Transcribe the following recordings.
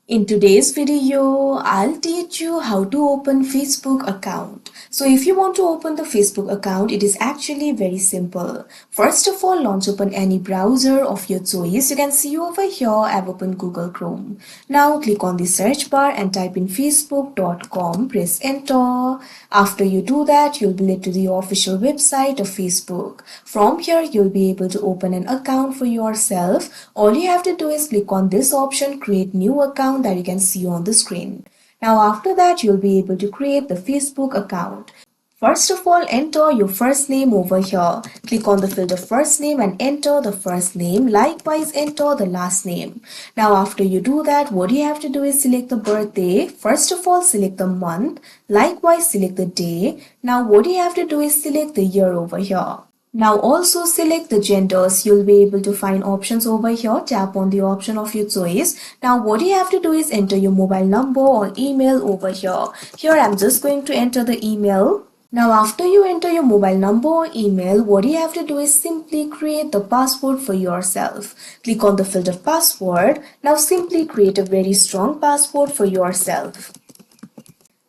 In today's video, I'll teach you how to open Facebook account. So if you want to open the Facebook account, it is actually very simple. First of all, launch open any browser of your choice. You can see over here, I've opened Google Chrome. Now click on the search bar and type in facebook.com, press enter. After you do that, you'll be led to the official website of Facebook. From here, you'll be able to open an account for yourself. All you have to do is click on this option, create new account, that you can see on the screen. Now after that, you'll be able to create the Facebook account. First of all, enter your first name over here. Click on the field of first name and enter the first name. Likewise, enter the last name. Now after you do that, what you have to do is select the birthday. First of all, select the month. Likewise, select the day. Now what you have to do is select the year over here. Now also select the genders. You'll be able to find options over here. Tap on the option of your choice. Now what you have to do is enter your mobile number or email over here. Here I'm just going to enter the email. Now after you enter your mobile number or email, what you have to do is simply create the password for yourself. Click on the field of password. Now simply create a very strong password for yourself.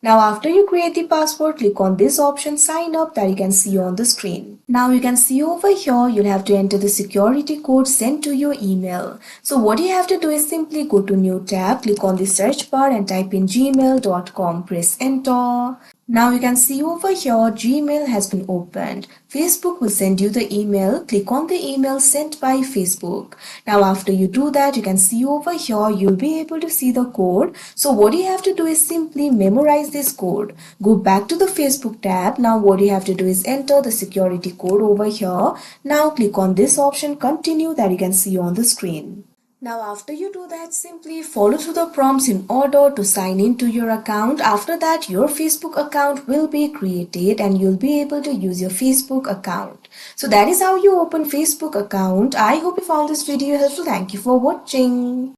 Now after you create the password, click on this option sign up that you can see on the screen. Now you can see over here, you'll have to enter the security code sent to your email. So what you have to do is simply go to new tab, click on the search bar and type in gmail.com, press enter. Now you can see over here, Gmail has been opened. Facebook will send you the email. Click on the email sent by Facebook. Now after you do that, you can see over here, you'll be able to see the code. So what you have to do is simply memorize this code. Go back to the Facebook tab. Now what you have to do is enter the security code over here. Now click on this option, continue, that you can see on the screen. Now after you do that, simply follow through the prompts in order to sign into your account. After that, your Facebook account will be created and you'll be able to use your Facebook account. So that is how you open Facebook account. I hope you found this video helpful. Thank you for watching.